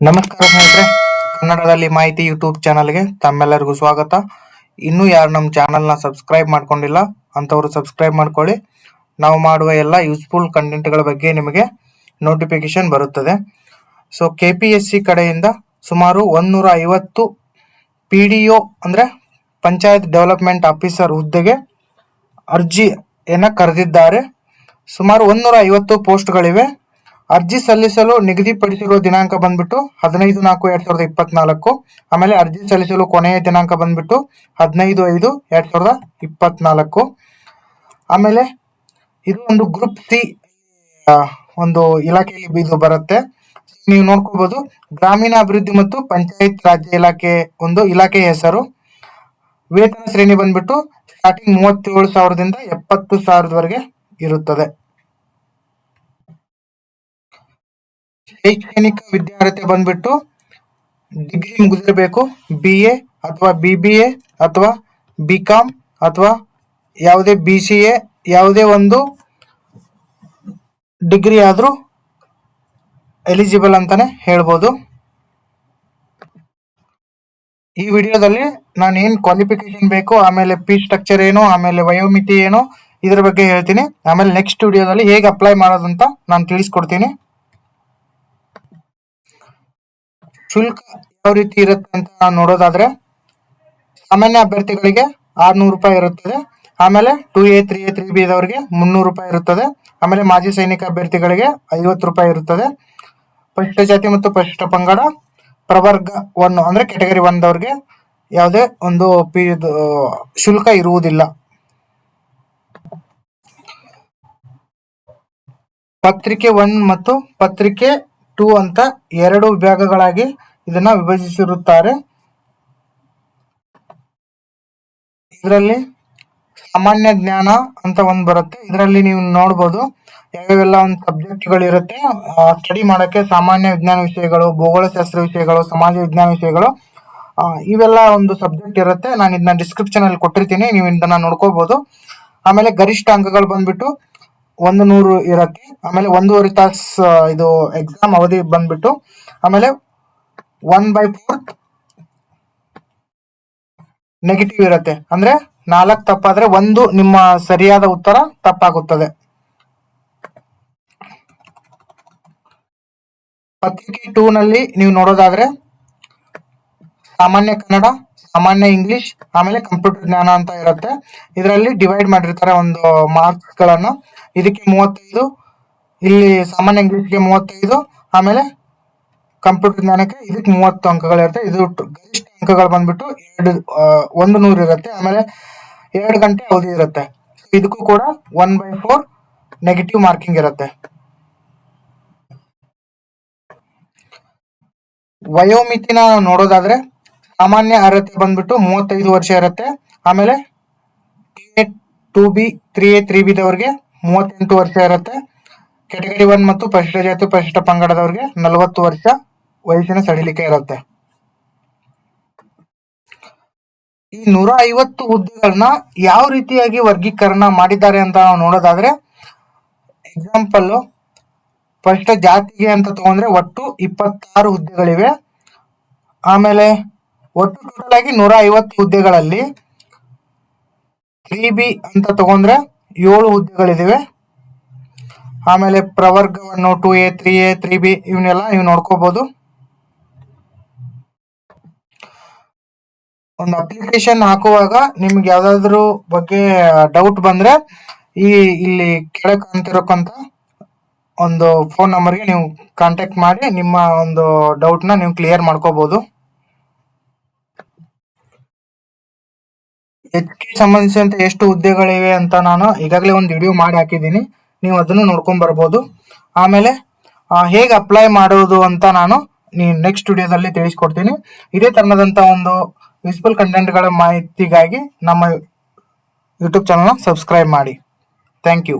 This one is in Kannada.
ನಮಸ್ಕಾರ ಸ್ನೇಹಿತರೆ, ಕನ್ನಡದಲ್ಲಿ ಮಾಹಿತಿ ಯೂಟ್ಯೂಬ್ ಚಾನಲ್ಗೆ ತಮ್ಮೆಲ್ಲರಿಗೂ ಸ್ವಾಗತ. ಇನ್ನೂ ಯಾರು ನಮ್ಮ ಚಾನಲ್ನ ಸಬ್ಸ್ಕ್ರೈಬ್ ಮಾಡ್ಕೊಂಡಿಲ್ಲ ಅಂಥವ್ರು ಸಬ್ಸ್ಕ್ರೈಬ್ ಮಾಡ್ಕೊಳ್ಳಿ. ನಾವು ಮಾಡುವ ಎಲ್ಲ ಯೂಸ್ಫುಲ್ ಕಂಟೆಂಟ್ಗಳ ಬಗ್ಗೆ ನಿಮಗೆ ನೋಟಿಫಿಕೇಶನ್ ಬರುತ್ತದೆ. ಸೊ KPSC ಕಡೆಯಿಂದ ಸುಮಾರು 150 PDO ಅಂದರೆ ಪಂಚಾಯತ್ ಡೆವಲಪ್ಮೆಂಟ್ ಆಫೀಸರ್ ಹುದ್ದೆಗೆ ಅರ್ಜಿಯನ್ನು ಕರೆದಿದ್ದಾರೆ. ಸುಮಾರು 150 ಪೋಸ್ಟ್ಗಳಿವೆ. ಅರ್ಜಿ ಸಲ್ಲಿಸಲು ನಿಗದಿಪಡಿಸಿರುವ ದಿನಾಂಕ ಬಂದ್ಬಿಟ್ಟು 15/4/2024. ಆಮೇಲೆ ಅರ್ಜಿ ಸಲ್ಲಿಸಲು ಕೊನೆಯ ದಿನಾಂಕ ಬಂದ್ಬಿಟ್ಟು 15/5/2024. ಆಮೇಲೆ ಇದು ಒಂದು ಗ್ರೂಪ್ ಸಿ ಒಂದು ಇಲಾಖೆಯಲ್ಲಿ ಇದು ಬರುತ್ತೆ. ನೀವು ನೋಡ್ಕೋಬಹುದು, ಗ್ರಾಮೀಣ ಅಭಿವೃದ್ಧಿ ಮತ್ತು ಪಂಚಾಯತ್ ರಾಜ್ಯ ಇಲಾಖೆ ಒಂದು ಇಲಾಖೆಯ ಹೆಸರು. ವೇತನ ಶ್ರೇಣಿ ಬಂದ್ಬಿಟ್ಟು ಸ್ಟಾರ್ಟಿಂಗ್ 37,000ದಿಂದ 70,000ವರೆಗೆ ಇರುತ್ತದೆ. ಶೈಕ್ಷಣಿಕ ವಿದ್ಯಾರ್ಹತೆ ಬಂದ್ಬಿಟ್ಟು ಡಿಗ್ರಿ ಮುಗಿದಿರಬೇಕು. BA ಅಥವಾ BBA ಅಥವಾ BCom ಅಥವಾ ಯಾವುದೇ BCA ಯಾವುದೇ ಒಂದು ಡಿಗ್ರಿ ಆದರೂ ಎಲಿಜಿಬಲ್ ಅಂತಾನೆ ಹೇಳ್ಬೋದು. ಈ ವಿಡಿಯೋದಲ್ಲಿ ನಾನು ಏನು ಕ್ವಾಲಿಫಿಕೇಶನ್ ಬೇಕು, ಆಮೇಲೆ ಫೀಸ್ ಸ್ಟ್ರಕ್ಚರ್ ಏನು, ಆಮೇಲೆ ವಯೋಮಿತಿ ಏನು, ಇದ್ರ ಬಗ್ಗೆ ಹೇಳ್ತೀನಿ. ಆಮೇಲೆ ನೆಕ್ಸ್ಟ್ ವಿಡಿಯೋದಲ್ಲಿ ಹೇಗೆ ಅಪ್ಲೈ ಮಾಡೋದಂತ ನಾನು ತಿಳಿಸ್ಕೊಡ್ತೀನಿ. ಶುಲ್ಕ ಯಾವ ರೀತಿ ಇರುತ್ತೆ ಅಂತ ನಾವು ನೋಡೋದಾದ್ರೆ, ಸಾಮಾನ್ಯ ಅಭ್ಯರ್ಥಿಗಳಿಗೆ 600 ರೂಪಾಯಿ ಇರುತ್ತದೆ. ಆಮೇಲೆ 2A 3A 3B ದವರಿಗೆ 300 ರೂಪಾಯಿ ಇರುತ್ತದೆ. ಆಮೇಲೆ ಮಾಜಿ ಸೈನಿಕ ಅಭ್ಯರ್ಥಿಗಳಿಗೆ 50 ರೂಪಾಯಿ ಇರುತ್ತದೆ. ಪರಿಶಿಷ್ಟ ಜಾತಿ ಮತ್ತು ಪರಿಶಿಷ್ಟ ಪಂಗಡ ಪ್ರವರ್ಗ 1 ಅಂದ್ರೆ ಕ್ಯಾಟಗರಿ 1 ದವರಿಗೆ ಯಾವುದೇ ಒಂದು ಶುಲ್ಕ ಇರುವುದಿಲ್ಲ. ಪತ್ರಿಕೆ 1 ಮತ್ತು ಪತ್ರಿಕೆ 2 ಅಂತ 2 ವಿಭಾಗಗಳಾಗಿ ಇದನ್ನ ವಿಭಜಿಸಿರುತ್ತಾರೆ. ಇದರಲ್ಲಿ ಸಾಮಾನ್ಯ ಜ್ಞಾನ ಅಂತ ಒಂದು ಬರುತ್ತೆ. ಇದರಲ್ಲಿ ನೀವು ನೋಡ್ಬೋದು ಯಾವ್ಯಾವೆಲ್ಲ ಒಂದು ಸಬ್ಜೆಕ್ಟ್ಗಳು ಇರುತ್ತೆ. ಸ್ಟಡಿ ಮಾಡೋಕ್ಕೆ ಸಾಮಾನ್ಯ ವಿಜ್ಞಾನ ವಿಷಯಗಳು, ಭೂಗೋಳಶಾಸ್ತ್ರ ವಿಷಯಗಳು, ಸಮಾಜ ವಿಜ್ಞಾನ ವಿಷಯಗಳು, ಇವೆಲ್ಲ ಒಂದು ಸಬ್ಜೆಕ್ಟ್ ಇರುತ್ತೆ. ನಾನು ಇದನ್ನ ಡಿಸ್ಕ್ರಿಪ್ಷನ್ ಅಲ್ಲಿ ಕೊಟ್ಟಿರ್ತೀನಿ, ನೀವು ಇದನ್ನ ನೋಡ್ಕೋಬಹುದು. ಆಮೇಲೆ ಗರಿಷ್ಠ ಅಂಕಗಳು ಬಂದ್ಬಿಟ್ಟು 100 ಇರುತ್ತೆ. ಆಮೇಲೆ 1.5 ತಾಸು ಇದು ಎಕ್ಸಾಮ್ ಅವಧಿ ಬಂದ್ಬಿಟ್ಟು, ಆಮೇಲೆ 1/4 ನೆಗೆಟಿವ್ ಇರುತ್ತೆ. ಅಂದ್ರೆ 4 ತಪ್ಪಾದ್ರೆ 1 ನಿಮ್ಮ ಸರಿಯಾದ ಉತ್ತರ ತಪ್ಪಾಗುತ್ತದೆ. ಪತ್ರಿಕೆ 2 ನಲ್ಲಿ ನೀವು ನೋಡೋದಾದ್ರೆ ಸಾಮಾನ್ಯ ಕನ್ನಡ, ಸಾಮಾನ್ಯ ಇಂಗ್ಲಿಷ್, ಆಮೇಲೆ ಕಂಪ್ಯೂಟರ್ ಜ್ಞಾನ ಅಂತ ಇರುತ್ತೆ. ಇದರಲ್ಲಿ ಡಿವೈಡ್ ಮಾಡಿರ್ತಾರೆ ಒಂದು ಮಾರ್ಕ್ಸ್ ಗಳನ್ನ. ಇದಕ್ಕೆ 35, ಇಲ್ಲಿ ಸಾಮಾನ್ಯ ಇಂಗ್ಲಿಷ್ಗೆ 35, ಆಮೇಲೆ ಕಂಪ್ಯೂಟರ್ ಜ್ಞಾನಕ್ಕೆ ಇದಕ್ಕೆ 30 ಅಂಕಗಳಿರುತ್ತೆ. ಇದು ಗರಿಷ್ಠ ಅಂಕಗಳು ಬಂದ್ಬಿಟ್ಟು 100 ಇರುತ್ತೆ. ಆಮೇಲೆ 2 ಗಂಟೆ ಅವಧಿ ಇರುತ್ತೆ. ಇದಕ್ಕೂ ಕೂಡ 1/4 ನೆಗೆಟಿವ್ ಮಾರ್ಕಿಂಗ್ ಇರುತ್ತೆ. ವಯೋಮಿತಿನ ನೋಡೋದಾದ್ರೆ ಸಾಮಾನ್ಯ ಅರ್ಹತೆ ಬಂದ್ಬಿಟ್ಟು 35 ವರ್ಷ ಇರುತ್ತೆ. ಆಮೇಲೆ 2B 3A 3B ದವರಿಗೆ 38 ವರ್ಷ ಇರುತ್ತೆ. ಕ್ಯಾಟಗರಿ 1 ಮತ್ತು ಪರಿಶಿಷ್ಟ ಜಾತಿ ಪರಿಶಿಷ್ಟ ಪಂಗಡದವರಿಗೆ 40 ವರ್ಷ ವಯಸ್ಸಿನ ಸಡಿಲಿಕೆ ಇರುತ್ತೆ. ಈ 150 ಹುದ್ದೆಗಳನ್ನ ಯಾವ ರೀತಿಯಾಗಿ ವರ್ಗೀಕರಣ ಮಾಡಿದ್ದಾರೆ ಅಂತ ನಾವು ನೋಡೋದಾದ್ರೆ, ಎಕ್ಸಾಂಪಲ್ ಪರಿಶಿಷ್ಟ ಜಾತಿಗೆ ಅಂತ ತಗೊಂಡ್ರೆ ಒಟ್ಟು 26 ಹುದ್ದೆಗಳಿವೆ. ಆಮೇಲೆ ಒಟ್ಟು ಟೋಟಲ್ ಆಗಿ 150 ಹುದ್ದೆಗಳಲ್ಲಿ 3B ಅಂತ ತಗೊಂಡ್ರೆ 7 ಹುದ್ದೆಗಳಿವೆ. ಆಮೇಲೆ ಪ್ರವರ್ಗವನ್ನು 2A 3A 3B ಇವನ್ನೆಲ್ಲ ನೀವು ನೋಡ್ಕೋಬಹುದು. ಒಂದು ಅಪ್ಲಿಕೇಶನ್ ಹಾಕುವಾಗ ನಿಮ್ಗೆ ಯಾವ್ದಾದ್ರು ಬಗ್ಗೆ ಡೌಟ್ ಬಂದ್ರೆ ಇಲ್ಲಿ ಕೆಳಗೆ ಕಾಣ್ತಿರೋಕ್ಕಂತ ಒಂದು ಫೋನ್ ನಂಬರ್ಗೆ ನೀವು ಕಾಂಟ್ಯಾಕ್ಟ್ ಮಾಡಿ ನಿಮ್ಮ ಒಂದು ಡೌಟ್ನ ನೀವು ಕ್ಲಿಯರ್ ಮಾಡ್ಕೋಬಹುದು. HK ಸಂಬಂಧಿಸಿದಂತೆ ಎಷ್ಟು ಹುದ್ದೆಗಳಿವೆ ಅಂತ ನಾನು ಈಗಾಗಲೇ ಒಂದು ವಿಡಿಯೋ ಮಾಡಿ ಹಾಕಿದ್ದೀನಿ, ನೀವು ಅದನ್ನು ನೋಡ್ಕೊಂಡ್ ಬರ್ಬೋದು. ಆಮೇಲೆ ಹೇಗೆ ಅಪ್ಲೈ ಮಾಡೋದು ಅಂತ ನಾನು ನೆಕ್ಸ್ಟ್ ವಿಡಿಯೋದಲ್ಲಿ ತಿಳಿಸ್ಕೊಡ್ತೀನಿ. ಇದೇ ತರನಾದಂತ ಒಂದು ಯೂಸ್ಫುಲ್ ಕಂಟೆಂಟ್ಗಳ ಮಾಹಿತಿಗಾಗಿ ನಮ್ಮ ಯೂಟ್ಯೂಬ್ ಚಾನಲ್ನ ಸಬ್ಸ್ಕ್ರೈಬ್ ಮಾಡಿ. Thank you.